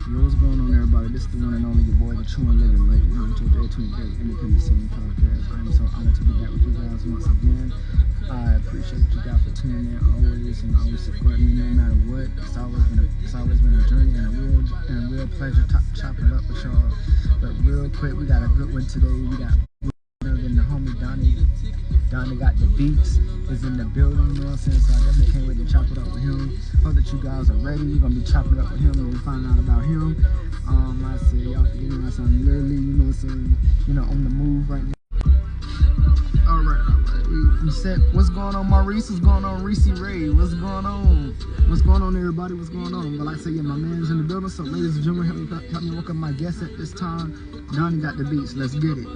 Yo, what's going on, everybody? This is the one and only your boy, the true and living legend, Georgia 28 Independent Scene Podcast. I'm so honored to be back with you guys once again. I appreciate you guys for tuning in always and always supporting me no matter what. It's always been a journey and a real pleasure chopping it up with y'all. But real quick, we got a good one today. We got than the homie Donnie. Donnie got the beats, is in the building, you know what I'm saying? So I definitely can't wait to chop it up with him. Hope that you guys are ready. We're gonna be chopping it up with him and find out about him. Like I said, y'all forgive me, I'm literally, you know what I'm saying, on the move right now. All right. We said, what's going on, Maurice? What's going on, Reese Ray? What's going on? What's going on, everybody? What's going on? But like I said, yeah, my man's in the building. So, ladies and gentlemen, help me welcome my guest at this time. Donnie got the beats. Let's get it.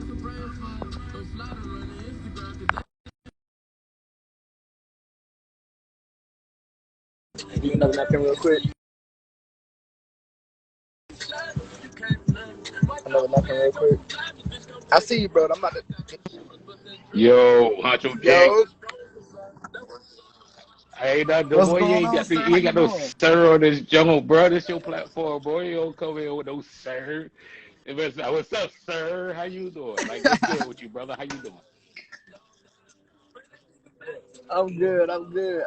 You know nothing real quick. Another nothing real quick. I see you, bro. I'm about to. Yo, Honcho Gang. Yo, Hey, the what's boy, going on, sir? you How ain't you got no doing? sir on this jungle, bro. This your platform, boy. You don't come here with no sir. What's up, sir? How you doing? Like, what's good with you, brother? How you doing?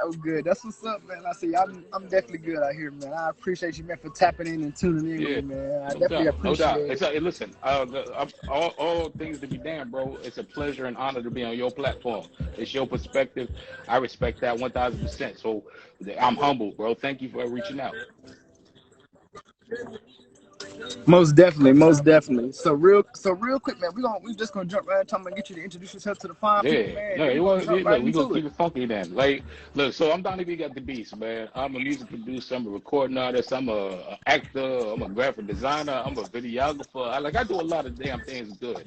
I'm good. That's what's up, man. I see. I'm definitely good out here, man. I appreciate you, man, for tapping in and tuning in with Yeah, me, man. I no definitely doubt, no appreciate doubt. it. Listen, all things to be damned, bro. It's a pleasure and honor to be on your platform. It's your perspective. I respect that 1,000%. So I'm humble, bro. Thank you for reaching out. Most definitely. So real quick, man. We just gonna jump right into. I'm gonna get you to introduce yourself to the fine people, Yeah, man. And no, then we're gonna jump right look, we gonna into it. keep it funky then. Like, look, so I'm Donnie B got the beats, man. I'm a music producer, I'm a recording artist, I'm a actor, I'm a graphic designer, I'm a videographer. I do a lot of damn things good.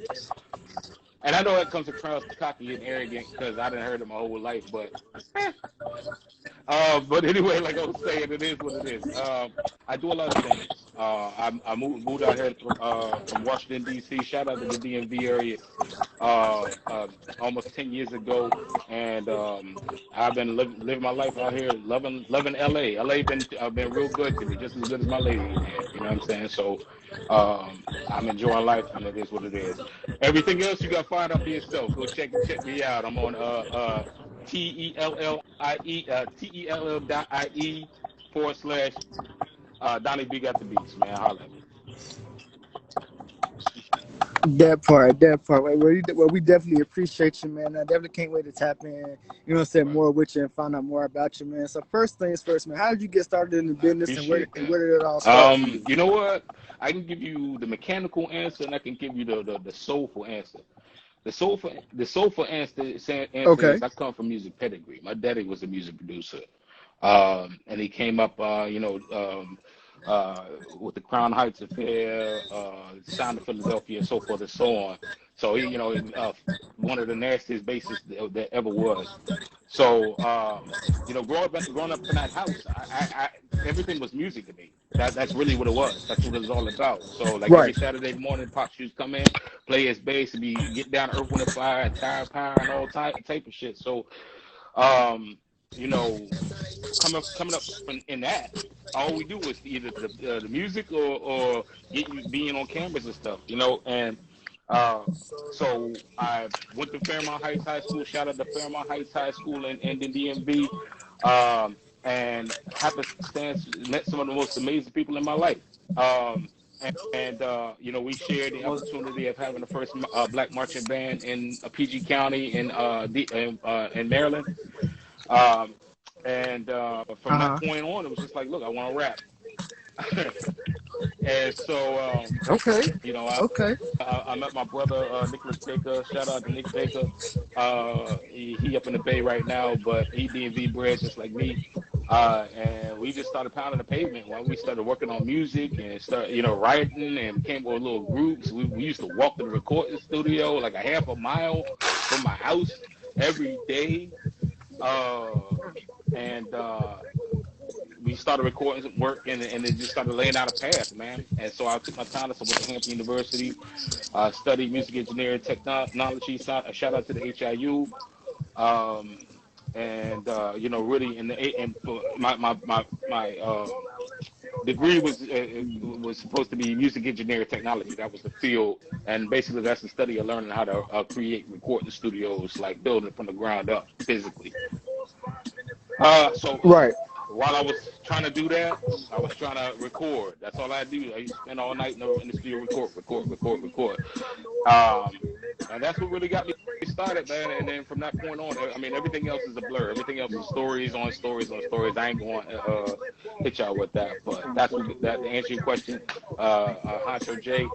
And I know that comes across cocky and arrogant because I didn't heard it my whole life, but anyway, like I was saying, it is what it is. I do a lot of things. I moved out here from Washington D.C. Shout out to the DMV area uh, uh, almost 10 years ago, and I've been living my life out here, loving LA. LA been real good to me, just as good as my lady in here. You know what I'm saying? So I'm enjoying life, and it is what it is. Everything else you got to find out for yourself. Go check me out. I'm on TELL.IE / Donnie B got the beats, man. Holla at me. That part. Well, we definitely appreciate you, man. I definitely can't wait to tap in. You know, what I'm saying Right. more with you and find out more about you, man. So first things first, man. How did you get started in the I business, and where appreciate and that. where did it all start for you? You know what? I can give you the mechanical answer, and I can give you the soulful answer. The soulful answer Okay. is I come from music pedigree. My daddy was a music producer, and he came up, with the Crown Heights Affair, Sound of Philadelphia, and so forth and so on. So he, one of the nastiest bassists that ever was. So, growing up in that house, everything was music to me. That's really what it was. That's what it was all about. So, like every Right. Saturday morning, Pop used come in, play his bass, and be get down to Earth, Wind, and Fire, and Tire Power, and all type of shit. So, um, you know, coming up in that, all we do was either the music or get you being on cameras and stuff, and uh, so I went to Fairmount Heights High School. Shout out to Fairmount Heights High School in the DMV, and happenstance met some of the most amazing people in my life. Um, and we shared the opportunity of having the first black marching band in PG County in Maryland. Um, and from that Uh point on, it was just like, look, I want to rap. And so, huh. you know, I, Okay. I met my brother, Nicholas Baker. Shout out to Nick Baker. He up in the Bay right now, but he DMV bred just like me. And we just started pounding the pavement when we started working on music and writing and came with little groups. We used to walk to the recording studio like a half a mile from my house every day. Uh, and we started recording some work and it just started laying out a path, man. And so I took my time. So I went to Hampton University, studied music engineering technology. Shout out to the HIU. Um, and really in the and for my degree was supposed to be music engineering technology. That was the field, and basically that's the study of learning how to create recording studios, like building from the ground up physically. So Right. while I was trying to do that, I was trying to record. That's all I do. I used to spend all night in the studio, record. Um, and that's what really got me started, man. And then from that point on, I mean, everything else is a blur. Everything else is stories on stories on stories. I ain't going to hit y'all with that, but that to answer your question, Honcho J,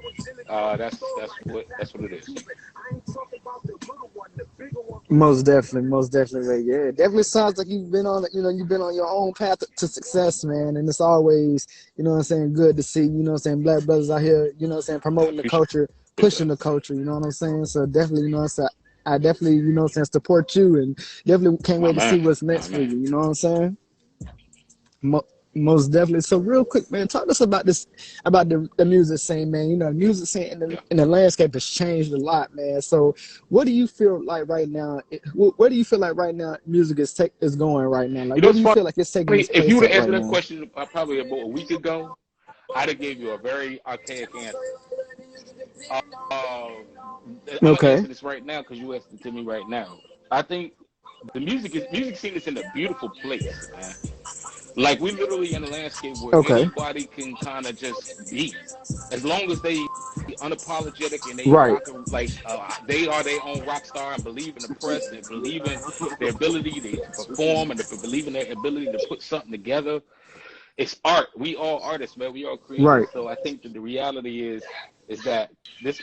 that's what it is. Most definitely, yeah. It definitely sounds like you've been on, you've been on your own path to success, man. And it's always, what I'm saying, good to see, what I'm saying, black brothers out here, what I'm saying, I promoting the appreciate culture, pushing that. the culture, you know what I'm saying? So definitely, what I'm saying, I definitely, what I'm saying, support you and definitely can't My wait to see man, what's my next for man. you, you know what I'm saying? Most definitely. So real quick, man, talk to us about this, about the music scene, man. The music scene Yeah. in the landscape has changed a lot, man. So what do you feel like right now? Where do you feel like right now music is going right now? Like You know, where do it's you funny. feel like it's taking its If you place would at have answered right that now? question probably about a week ago, I'd have gave you a very archaic answer. Um, I'm gonna Okay. answer this right now because you asked it to me right now. I think the music scene is in a beautiful place, man. Like we literally in a landscape where Okay. anybody can kind of just be, as long as they unapologetic and they Right. rock like they are their own rock star and believe in the press and believe in their ability to perform and to believe in their ability to put something together. It's art. We all artists, man. We all creators. Right. So I think that the reality is that this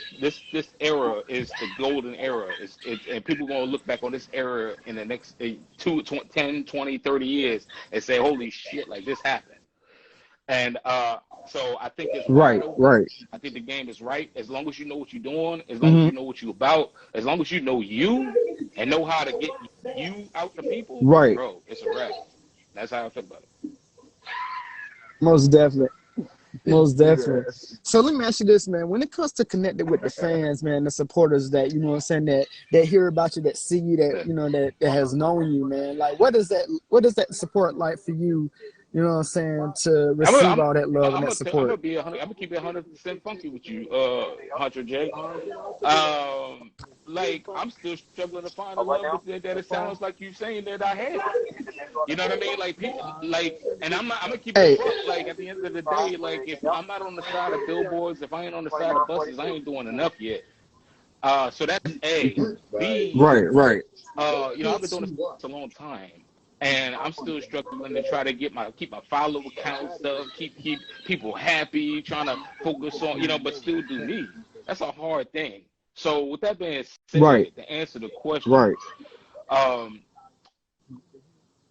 era is the golden era. And people are going to look back on this era in the next 10, 20, 30 years and say, holy shit, like this happened. And so I think it's wide Right. open. Right. I think the game is right. As long as you know what you're doing, as long as Hmm. you know what you're about, as long as you know you and know how to get you out to people, Right. bro, it's a wrap. That's how I feel about it. Most definitely. Most definitely. So let me ask you this, man. When it comes to connecting with the fans, man, the supporters that, what I'm saying, that hear about you, that see you, that, Yeah. that has known you, man. Like what is that support like for you, what I'm saying, to I'm gonna, receive I'm, all that love and I'm that gonna, I'm support? gonna be 100. I'm gonna keep it 100% funky with you, Hunter J. Like I'm still struggling to find the love that it sounds like you saying that I have. You know what I mean? Like people, like, and I'm gonna keep it a Hey, buck. Like at the end of the day, like if I'm not on the side of billboards, if I ain't on the side of buses, I ain't doing enough yet. So that's A. B. right, right. I've been doing this a long time, and I'm still struggling to try to keep my follow account stuff, keep people happy, trying to focus on, but still do me. That's a hard thing. So with that being Right, said, to answer the question, right. um,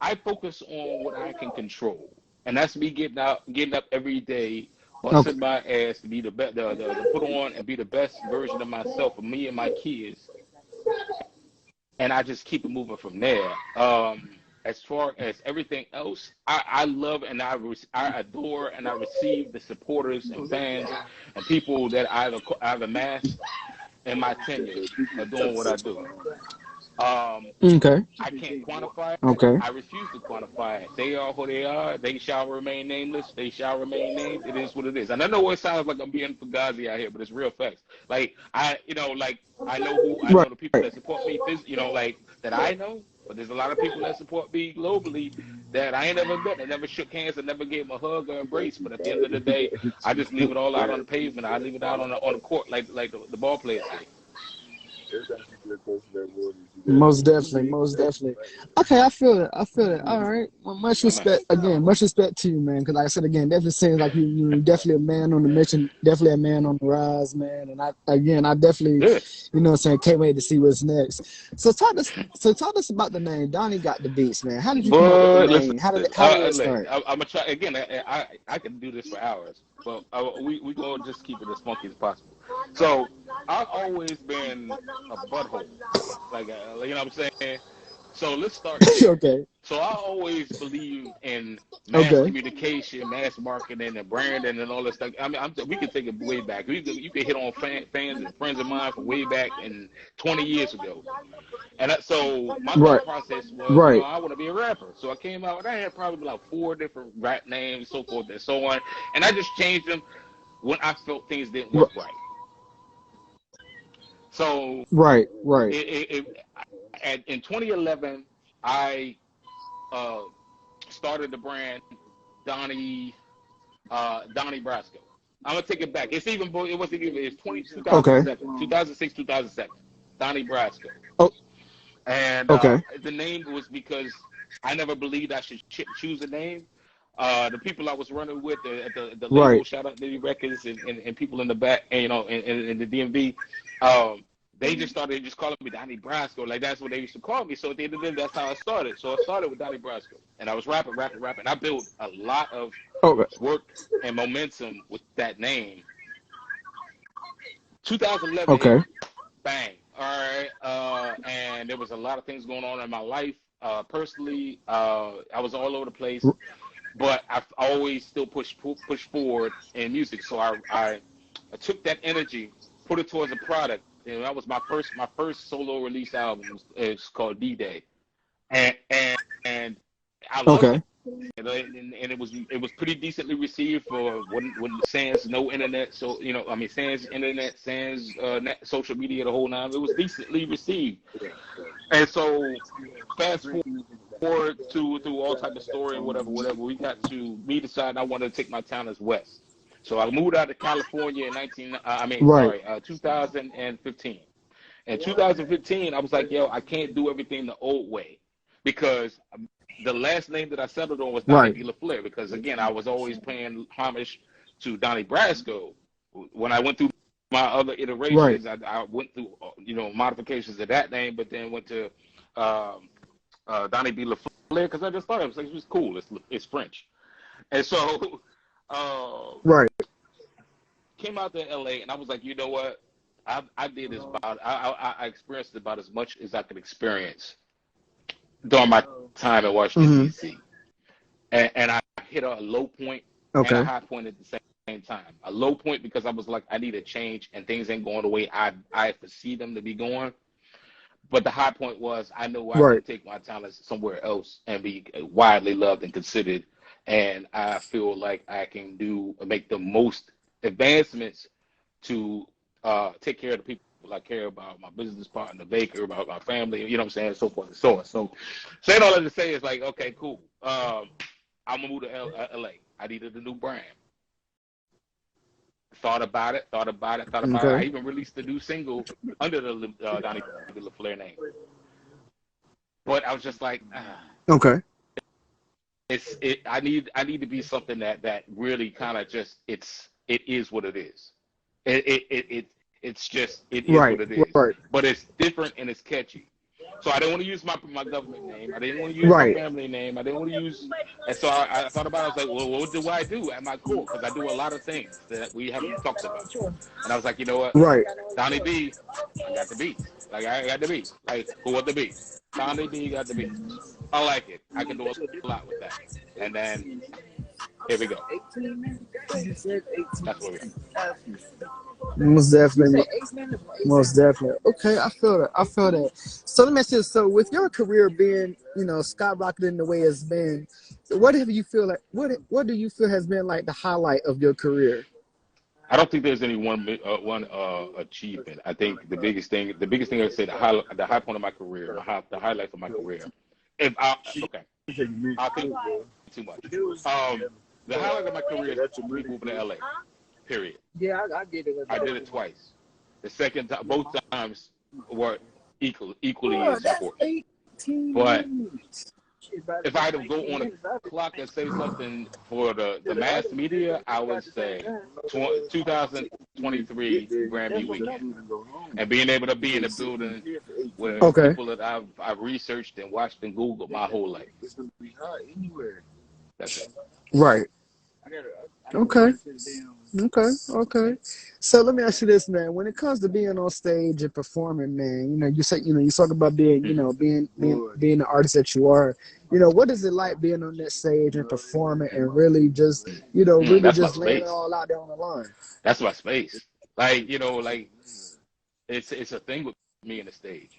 I focus on what I can control, and that's me getting up every day, Okay. busting my ass to be the best, to put on and be the best version of myself for me and my kids, and I just keep it moving from there. As far as everything else, I love and I adore and I receive the supporters and fans and people that I've amassed in my tenure of doing what I do. Um, Okay. I can't quantify it. Okay. I refuse to quantify it. They are who they are. They shall remain nameless. They shall remain named. It is what it is. And I know it sounds like I'm being fugazi out here, but it's real facts. Like I know I Right. know the people that support me, like that I know. But there's a lot of people that support me globally that I ain't ever met. I never shook hands. I never gave them a hug or embrace. But at the end of the day, I just leave it all out on the pavement. I leave it out on the court, like the ball players say. Most definitely, most definitely. Okay, I feel it. I feel it. All right. Well, much My man. respect again. Much respect to you, man. Because like I said again, definitely seems like you definitely a man on the mission. Definitely a man on the rise, man. And I definitely, Yeah. what I'm saying, can't wait to see what's next. So talk us about the name. Donnie got the beats, man. How did you come up with the But listen, name? How did it start? I'm gonna try again. I can do this for hours, but we gonna just keep it as funky as possible. So I've always been a butthole, like you know what I'm saying. So let's start there. Okay. So I always believed in mass Okay. communication, mass marketing, and branding, and all that stuff. I mean, we can take it way back. You can hit on fans and friends of mine from way back in 20 years ago. And so my Right. thought process was, Right. I want to be a rapper. So I came out and I had probably like 4 different rap names, so forth and so on. And I just changed them when I felt things didn't work right. So Right. Right. in 2011, I started the brand Donnie Brasco. I'm gonna take it back. It's it's 2007, 2006, 2007. Donnie Brasco. Oh. And Okay. the name was because I never believed I should choose a name. The people I was running with at the label, Right. shout out Nitty Records and people in the back, and in the DMV, they just started just calling me Donnie Brasco. Like that's what they used to call me. So at the end of the day, that's how I started. So I started with Donnie Brasco, and I was rapping. I built a lot of work and momentum with that name. 2011 Okay. bang. All right. And there was a lot of things going on in my life. Personally, I was all over the place, but I always still push forward in music. So I took that energy, put it towards a product. And that was my first solo release album. It's called D-Day, and I loved it. And it was pretty decently received for when sans no internet, so sans internet, sans social media, the whole nine. It was decently received, and so fast forward through all type of story and whatever. We got to me deciding I wanted to take my talents west. So I moved out of California in 2015. In 2015, I was like, yo, I can't do everything the old way because the last name that I settled on was Donnie B. LaFleur because, again, I was always paying homage to Donnie Brasco. When I went through my other iterations, I went through, modifications of that name, but then went to Donnie B. LaFleur because I just thought it was cool. It's French. And so came out to L.A., and I was like, you know what? I did this I experienced about as much as I could experience during my time in Washington, D.C. And I hit a low point and a high point at the same time. A low point because I was like, I need a change and things ain't going the way I foresee them to be going. But the high point was I know I can take my talents somewhere else and be widely loved and considered. And I feel like I can make the most advancements to take care of the people I care about, my business partner, Baker, about my family, you know what I'm saying, so forth and so on. So saying all that to say is like, okay, cool. I'm going to move to LA. I needed a new brand. Thought about it. I even released a new single under the Donnie LaFleur name. But I was just like, I need to be something that really kind of just it is what it is. It's just it is what it is. But it's different and it's catchy. So I didn't want to use my government name. I didn't want to use my family name. I didn't want to use. And so I thought about it. I was like, well, what do I do at my core? Because I do a lot of things that we haven't talked about. And I was like, you know what? Donnie B, I got the beats. Like I got the beats. Like who want the beats? Donnie B got the beats. I like it. I can do a lot with that. And then here we go. That's what we are. Most definitely. Okay, I feel that. So let me ask you, so with your career being, skyrocketing the way it's been, what do you feel has been like the highlight of your career? I don't think there's any one achievement. I think the biggest thing I say the high point of my career, the highlight of my career. I'll think too much. The highlight of my career is me moving to LA. Period. Yeah, I did it. I did it twice. The second time, both times were equally as important. But if I had to go on a clock and say something for the mass media, I would say 2023 Grammy weekend. And being able to be in a building with people that I've researched and watched and Googled my whole life. That's it. Right. Okay. Okay, okay. So let me ask you this, man. When it comes to being on stage and performing, man, you say, you talk about being, Hmm. being the artist that you are. What is it like being on that stage and performing and really just, really That's my just laying it space. all out there on the line? That's my space. Like, like it's a thing with me in the stage.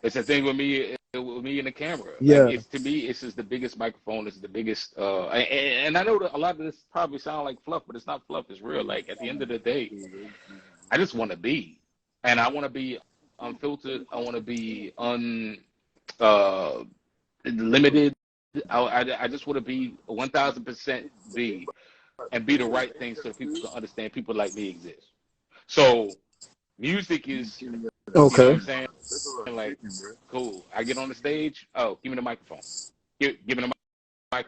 It's a thing with me in the camera. Like, Yeah, it's to me, it's just the biggest microphone. It's the biggest. And I know that a lot of this probably sound like fluff, but it's not fluff. It's real. Like, at the end of the day, I just want to be, and I want to be unfiltered. I want to be uh limited. I just want to be 1,000% be and be the right thing so people can understand people like me exist. So music is, what okay, I'm saying? Like, cool. I get on the stage. Oh, give me the microphone. Give me the mic.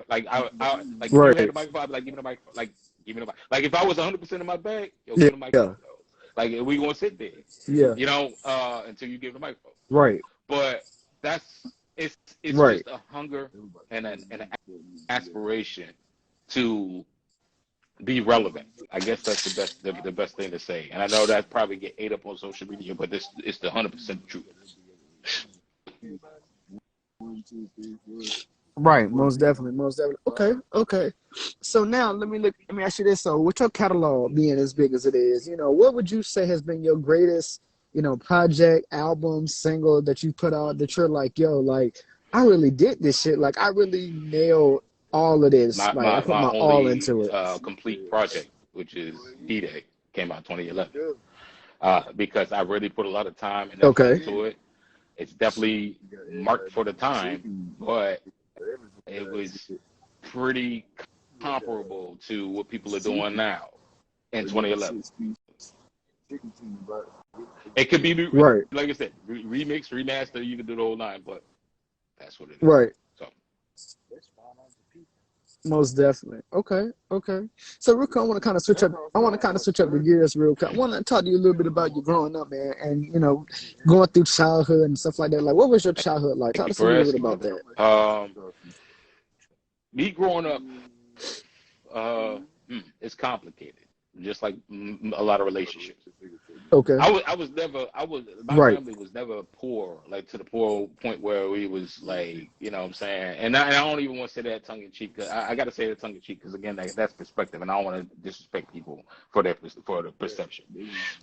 Like if you had right, the microphone, I'd be like, give me the microphone. Like, give me the mic. Like if I was 100% in my bag, yo, give me the yeah, microphone. Yo. Like we gonna sit there, yeah, until you give the microphone. right, But it's right. just a hunger and an aspiration to be relevant. I guess that's the best thing to say. And I know that probably get ate up on social media, but this it's the 100% truth. Right, most definitely, most definitely. Okay, okay. So now let me ask you this. So with your catalog being as big as it is, what would you say has been your greatest, project, album, single that you put out that you're like, yo, like I really did this shit. Like I really nailed all of this. My Like I my put my my all only into it. complete project, which is D-Day, came out 2011. Because I really put a lot of time and effort Okay. into it. It's definitely marked for the time, but it was pretty comparable to what people are doing now in 2011. It could be, Right. like I said, remix, remaster, you can do the whole nine, but that's what it is. Right. So, Most definitely. Okay. Okay. So real quick, I want to kind of switch up. I want to kind of switch up the gears real quick. I want to talk to you a little bit about you growing up, man, and going through childhood and stuff like that. Like, what was your childhood like? thank Talk you to us a for little bit asking. about that. Me growing up, uh, it's complicated, just like a lot of relationships. Okay. My Right. family was never poor, like to the poor point where we was like, what I'm saying. And I don't even want to say that tongue in cheek. I got to say that tongue in cheek because again, that's perspective, and I don't want to disrespect people for the perception.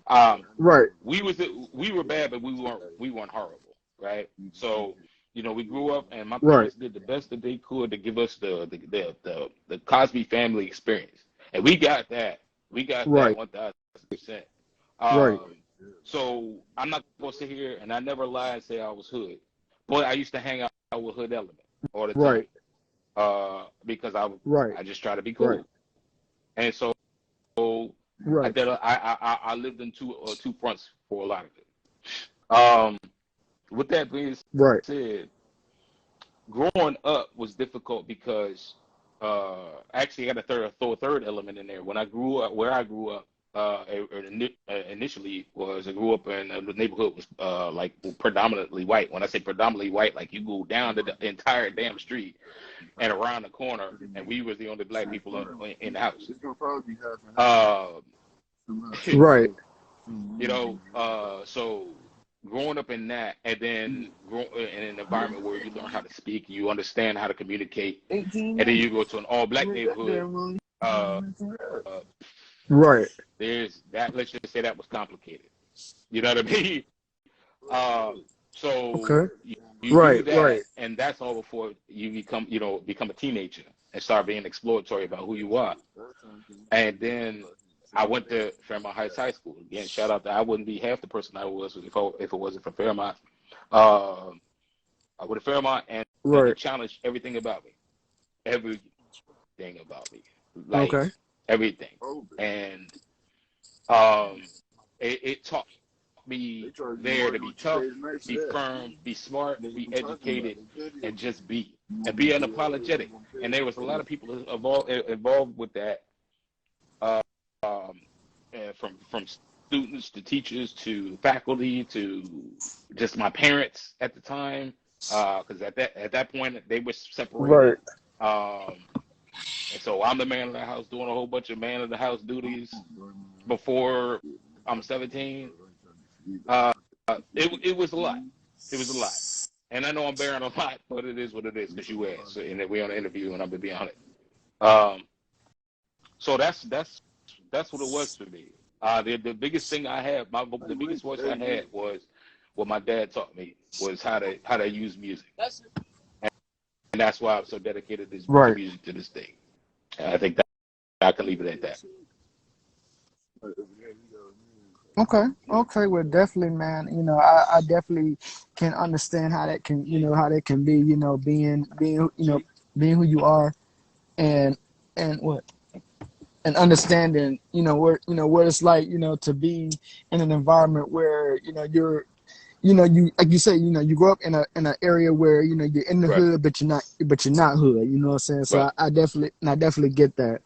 Um, Right. we were bad, but we weren't horrible, right? So, we grew up, and my Right. parents did the best that they could to give us the Cosby family experience, and we got that. We got that Right. 1,000%. Right. So I'm not gonna sit here and I never lie and say I was hood, but I used to hang out with hood element all the time, Right. because Right. I just try to be Right. cool, and so I Right. did I lived in two fronts for a lot of it. With that being Right. said, growing up was difficult because actually I got throw a third element in there. When I grew up, where I grew up, initially was I grew up in the neighborhood was like predominantly white. When I say predominantly white, like you go down the entire damn street and around the corner, and we was the only black people in the house. Uh, Right. so growing up in that, and then grow in an environment where you learn how to speak, you understand how to communicate, and then you go to an all black neighborhood. Uh, Right. there's that. Let's just say that was complicated. You know what I mean? Uh, so Okay. you do Right. that, Right. and that's all before you become a teenager and start being exploratory about who you are. And then I went to Fairmont Heights High School. Again, shout out that I wouldn't be half the person I was if it wasn't for Fairmont. Uh, I went to Fairmont, and Right. it challenged everything about me, everything about me, like Okay. everything. And um, it taught me there to be tough, be firm, be smart, be educated, and just be and be unapologetic. And there was a lot of people involved with that, uh, um, from students to teachers to faculty to just my parents at the time, because at that point they were separated. Right. Um, And so I'm the man of the house doing a whole bunch of man of the house duties before I'm 17. It was a lot. It was a lot. And I know I'm bearing a lot, but it is what it is because you asked. And then we're on an interview, and I'm going to be on it. So that's what it was for me. The biggest thing I had, the biggest voice I had was what my dad taught me, was how to use music. And that's why I'm so dedicated to music to this day. And I think that I can leave it at that. Okay. Well, definitely, man. I definitely can understand how that can, how that can be, being who you are, and what, and understanding, what it's like, to be in an environment where, you like you say, you grow up in an area where, you're in the hood, but you're not hood. You know what I'm saying? So I definitely get that.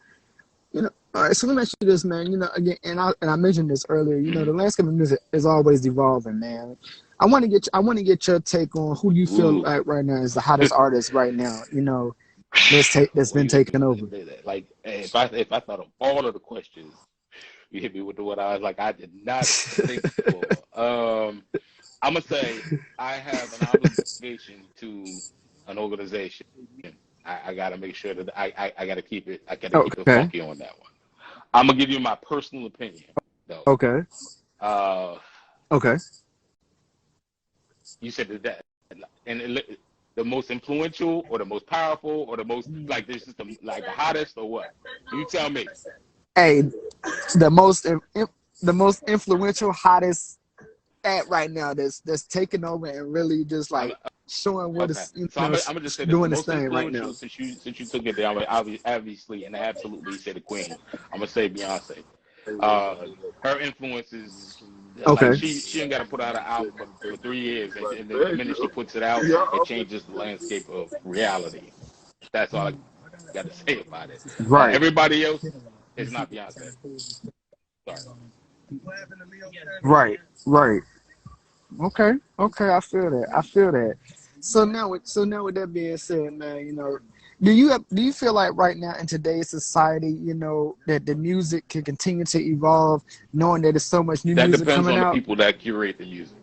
All right, so let me ask you this, man. Again, and I mentioned this earlier. The landscape of music is always evolving, man. I want to get your take on who you feel like right now is the hottest artist right now. That's been taken over. Like if I thought of all of the questions, you hit me with the one I was like, I did not think for. I'm gonna say I have an obligation to an organization. I gotta make sure that I gotta keep it. I gotta keep it funky on that one. I'm gonna give you my personal opinion, though. Okay. Okay. You said that, and the most influential, or the most powerful, or the most like this is the hottest, or what? You tell me. Hey, the most influential, hottest at right now that's taking over and really just like showing what it's I'm gonna just say doing the this most thing right now. Since you took it there, I'm gonna obviously and absolutely say the queen. I'm gonna say Beyonce. Her influences. Okay. Like she ain't got to put out an album for 3 years, and the minute she puts it out, it changes the landscape of reality. That's all I got to say about it. Right. Everybody else is not Beyonce. Sorry. Right. Okay. I feel that. So now with that being said, man, do you feel like right now in today's society, that the music can continue to evolve, knowing that there's so much new music coming out? That depends on the people that curate the music.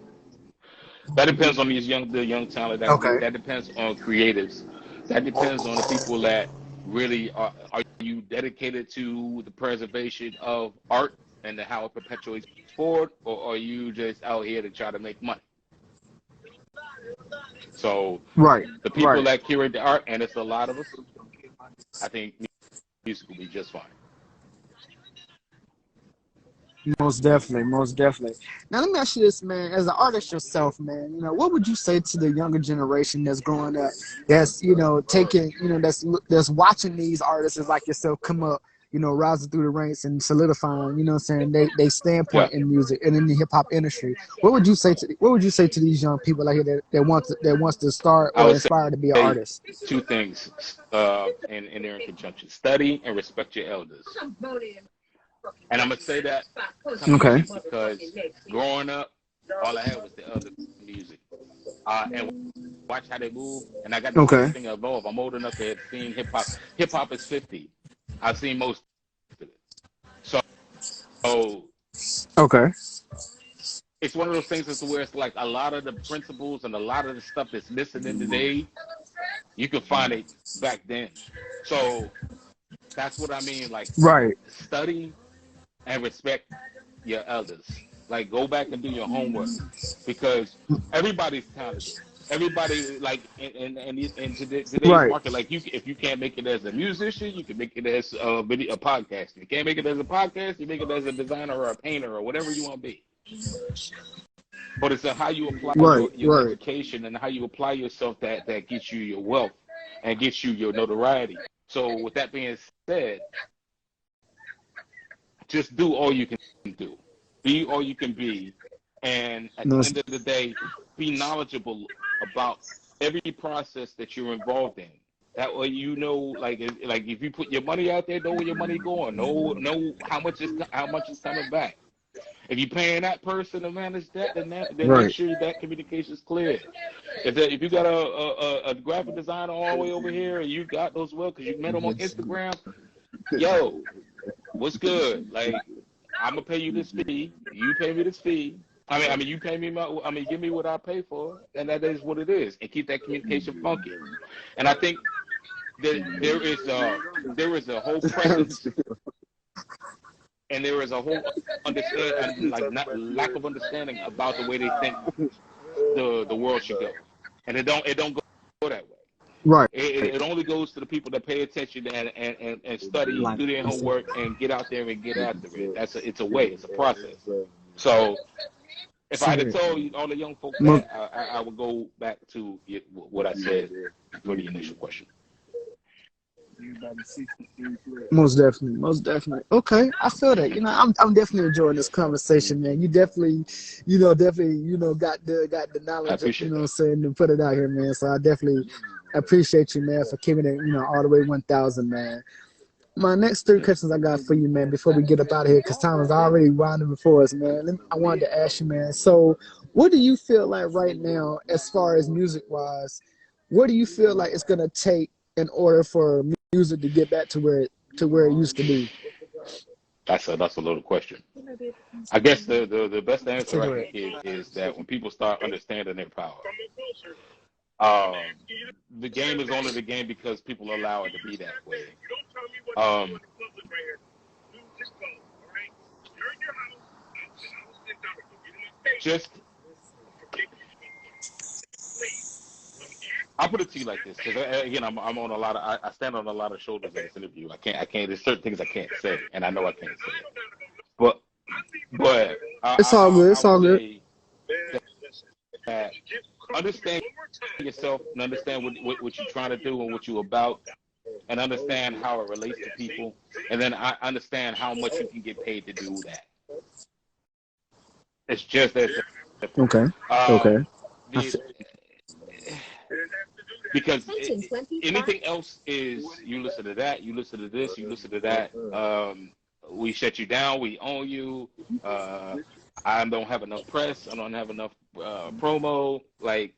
That depends on the young talent. That depends on creatives. That depends on the people that really are you dedicated to the preservation of art and how it perpetuates forward, or are you just out here to try to make money? So the people that curate the art, and it's a lot of us, I think music will be just fine. Most definitely. Now let me ask you this, man. As an artist yourself, man, what would you say to the younger generation that's growing up, that's taking, that's watching these artists like yourself come up, rising through the ranks and solidifying, they standpoint in music and in the hip hop industry. What would you say to these young people like that wants to start or aspire to be an artist? Two things, and they're in conjunction: study and respect your elders. And I'm gonna say that because growing up, all I had was the elder music, and watch how they move. And I got this thing evolve. I'm old enough to have seen hip hop. Hip hop is 50. I've seen most of it. So it's one of those things where it's like a lot of the principles and a lot of the stuff that's missing in today, you can find it back then. So that's what I mean. Like study and respect your elders. Like go back and do your homework, because everybody's talented. Everybody, like in today's market, like if you can't make it as a musician, you can make it as a podcast. If you can't make it as a podcast, you make it as a designer or a painter or whatever you want to be. But it's how you apply your education and how you apply yourself that gets you your wealth and gets you your notoriety. So with that being said, just do all you can do. Be all you can be. And at the end of the day, be knowledgeable about every process that you're involved in. That way, like if you put your money out there, know where your money going. Know how much is coming back. If you're paying that person to manage that, then make sure that communication is clear. If you got a graphic designer all the way over here and you got those well because you met them on Instagram, yo, what's good? Like, I'm gonna pay you this fee. You pay me this fee. You pay me give me what I pay for, and that is what it is. And keep that communication funky. And I think that there is a whole presence, and there is a whole understand like not lack of understanding about the way they think the world should go, and it don't go that way. Right. It only goes to the people that pay attention and study, do their homework, and get out there and get after it. It's a way, it's a process. So if I had told all the young folks that, I would go back to what I said for the initial question. Most definitely. Okay, I feel that. I'm definitely enjoying this conversation, man. You definitely, got the knowledge, what I'm saying, to put it out here, man. So I definitely appreciate you, man, for keeping it, all the way 1,000, man. My next 3 questions I got for you, man, before we get up out of here, because time is already winding before us, man. I wanted to ask you, man. So, what do you feel like right now, as far as music-wise? What do you feel like it's gonna take in order for music to get back to where it used to be? That's a loaded question. I guess the best answer I can give is that when people start understanding their power, the game is only the game because people allow it to be that way. I'll put it to you like this, because again, I'm on a lot of, I stand on a lot of shoulders in this interview. I can't. There's certain things I can't say, and I know I can't say it. But it's all good. It's all good. Understand yourself and understand what you're trying to do and what you're about, and understand how it relates to people, and then I understand how much you can get paid to do that. It's just that. Okay. Okay. Because anything else is you listen to that, you listen to this, you listen to that. We shut you down, we own you. I don't have enough press, I don't have enough promo. Like,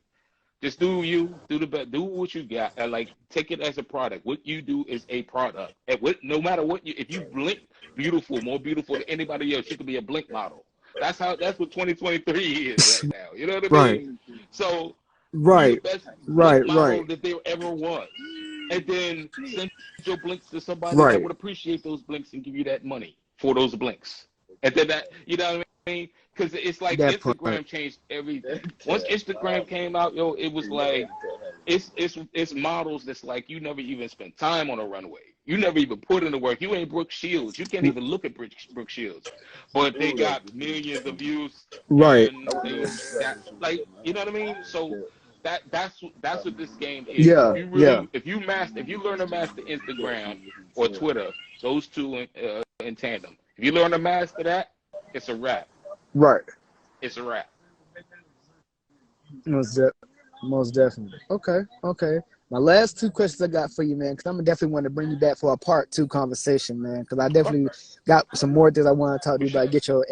just do do what you got. Like, take it as a product. What you do is a product. And no matter what if you blink beautiful, more beautiful than anybody else, you could be a blink model. That's what 2023 is right now. You know what I mean? So right, the best model that there ever was, and then send your blinks to somebody that would appreciate those blinks and give you that money for those blinks, and then that, you know what I mean? Because it's like that Instagram changed everything. Once Instagram came out, it was like it's models that's like you never even spent time on a runway. You never even put in the work. You ain't Brooke Shields. You can't even look at Brooke Shields, but they got millions of views. Right. Like, you know what I mean? So that's what this game is. Yeah. If you learn to master Instagram or Twitter, those two in tandem. If you learn to master that, it's a wrap. Right. It's a wrap. Most definitely. Okay. My last 2 questions I got for you, man, because I'm definitely want to bring you back for a part 2 conversation, man, because I definitely got some more things I want to talk to you about, get your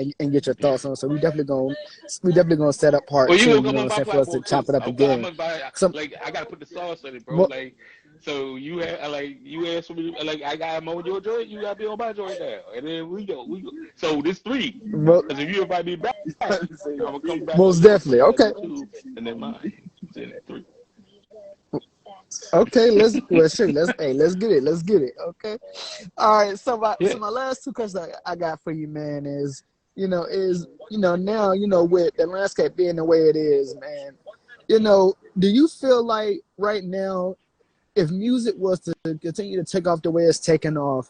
thoughts on. So we definitely gonna set up part 2. You know what I'm saying, for us to chop it up again. I gotta put the sauce on it, bro. So you ask me, like, I got him on your joint, you gotta be on my joint now, and then we go. So this 3, because if you invite me back, I'm gonna come back. Most definitely. Okay. And then mine. 3. Okay, let's get it. Okay. All right. So my last 2 questions I got for you, man, is now, with the landscape being the way it is, man, do you feel like right now, if music was to continue to take off the way it's taken off,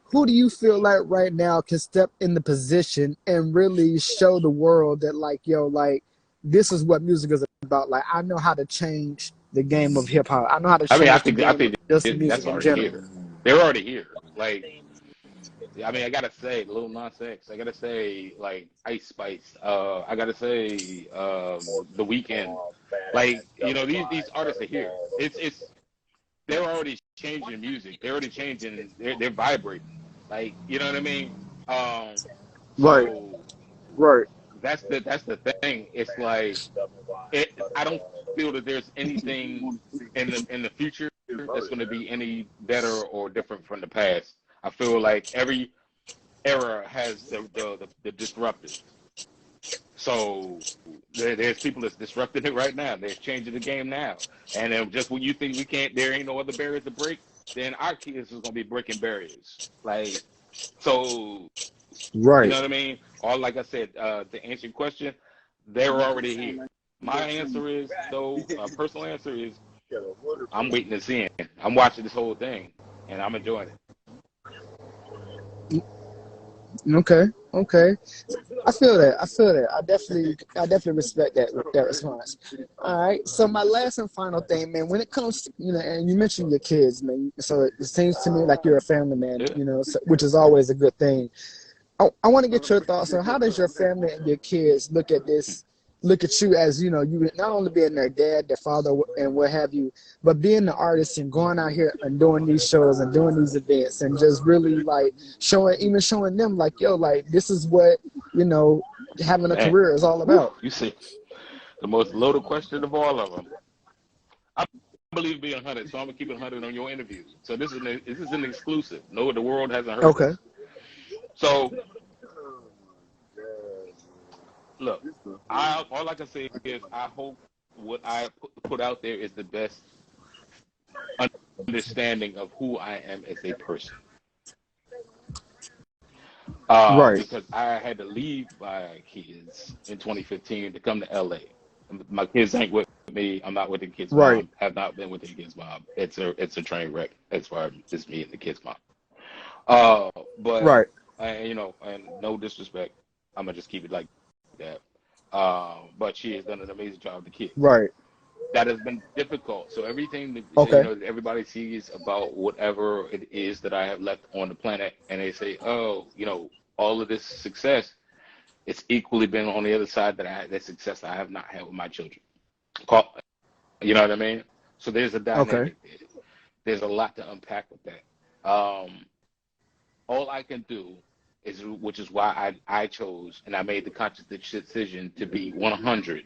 who do you feel like right now can step in the position and really show the world that, like, this is what music is about? Like, I know how to change the game of hip hop. I know how to change I think just music in general. Here. They're already here. Like, I gotta say Lil Nas X. I gotta say, like, Ice Spice. I gotta say The Weeknd. Like, these artists are here. They're already changing music. They're already changing. They're vibrating. Like, you know what I mean? Right. That's the thing. It's like I don't feel that there's anything in the future that's going to be any better or different from the past. I feel like every era has the disruptors. So there's people that's disrupting it right now. They're changing the game now. And then just when you think we can't, there ain't no other barriers to break, then our kids is gonna be breaking barriers. Like, so Right. you know what I mean? Or like I said, to answer your question, they're already here. My answer is though, personal answer is I'm waiting to see it. I'm watching this whole thing and I'm enjoying it. Okay. I feel that. I definitely respect that response. All right. So my last and final thing, man, when it comes to, and you mentioned your kids, man. So it seems to me like you're a family man, Yeah. which is always a good thing. I want to get your thoughts on how does your family and your kids look at this, look at you as, you not only being their dad, their father, and what have you, but being the artist and going out here and doing these shows and doing these events and just really like showing them like, yo, like this is what, having a Man. career is all about. You see, the most loaded question of all of them. I believe being 100, so I'm gonna keep it 100 on your interview. So this is an exclusive. No, the world hasn't heard Okay. this. So look, all I can say is I hope what I put out there is the best understanding of who I am as a person. Right. Because I had to leave my kids in 2015 to come to LA. My kids ain't with me. I'm not with the kids' Right. mom. Have not been with the kids' mom. It's a train wreck as far as it's me and the kids' mom. But Right. And no disrespect, I'm gonna just keep it like that. But she has done an amazing job with the kids. Right. That has been difficult. So everything that Okay. everybody sees about whatever it is that I have left on the planet, and they say, oh, all of this success, it's equally been on the other side that success I have not had with my children. You know what I mean? So there's a dynamic. Okay. There's a lot to unpack with that. All I can do is, which is why I chose and I made the conscious decision to be 100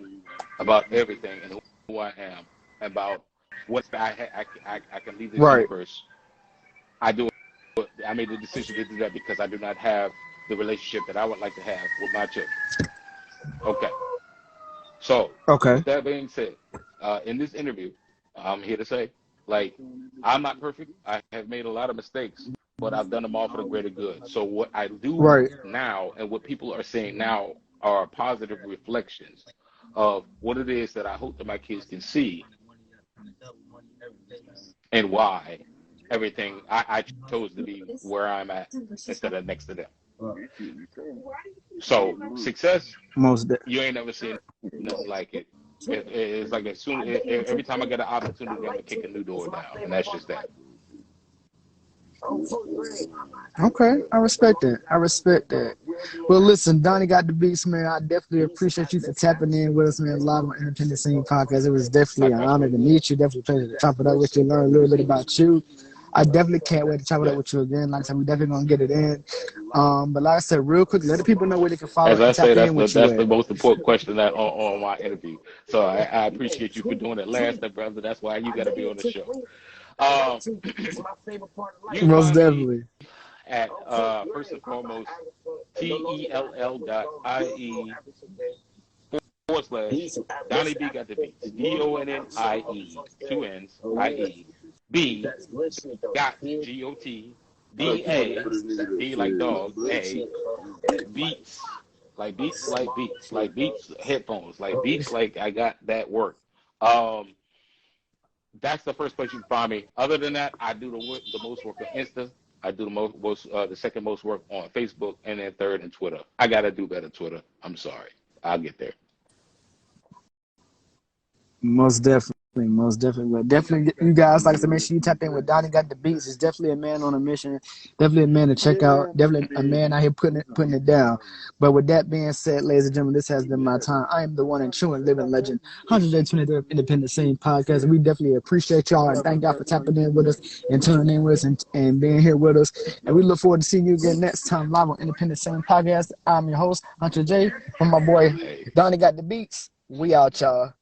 about everything and who I am, about what I can leave this Right. universe. I made the decision to do that because I do not have the relationship that I would like to have with my children. Okay. So, Okay. with that being said, in this interview, I'm here to say, like, I'm not perfect. I have made a lot of mistakes, but I've done them all for the greater good. So what I do Right. now and what people are saying now are positive reflections of what it is that I hope that my kids can see and why everything I chose to be where I'm at instead of next to them. So success, you ain't never seen nothing like it. It's like every time I get an opportunity, I'm gonna kick a new door down, and that's just that. Okay, I respect that. Well, listen, Donnie got the beats, man. I definitely appreciate you for tapping in with us, man, live on Independent Scene Podcast. It was definitely an honor to meet you. Definitely a pleasure to chop it up with you, learn a little bit about you. I definitely can't wait to chop it up with you again. Like I said, we definitely gonna get it in. But like I said, real quick, let the people know where they can follow As I and tap say, in with that's you the at. most important question that on my interview. So I appreciate you for doing it last night, brother. That's why you got to be on the show. You can Most find me definitely. at first and foremost tell.ie / Donnie B got the beats. DONNIE 2 N's IE B got GOT DA like dog A beats like beats headphones like beats like I got that work. That's the first place you can find me. Other than that, I do the most work on Insta. I do the second most work on Facebook, and then third in Twitter. I gotta do better Twitter. I'm sorry. I'll get there. Most definitely. But definitely, you guys, like I said, make sure you tap in with Donnie Got the Beats. He's definitely a man on a mission. Definitely a man to check out. Definitely a man out here putting it down. But with that being said, ladies and gentlemen, this has been my time. I am the one and true and living legend, 123rd Independent Scene Podcast. And we definitely appreciate y'all and thank y'all for tapping in with us and tuning in with us and being here with us. And we look forward to seeing you again next time live on Independent Scene Podcast. I'm your host, Hunter J, from my boy Donnie Got the Beats. We out, y'all.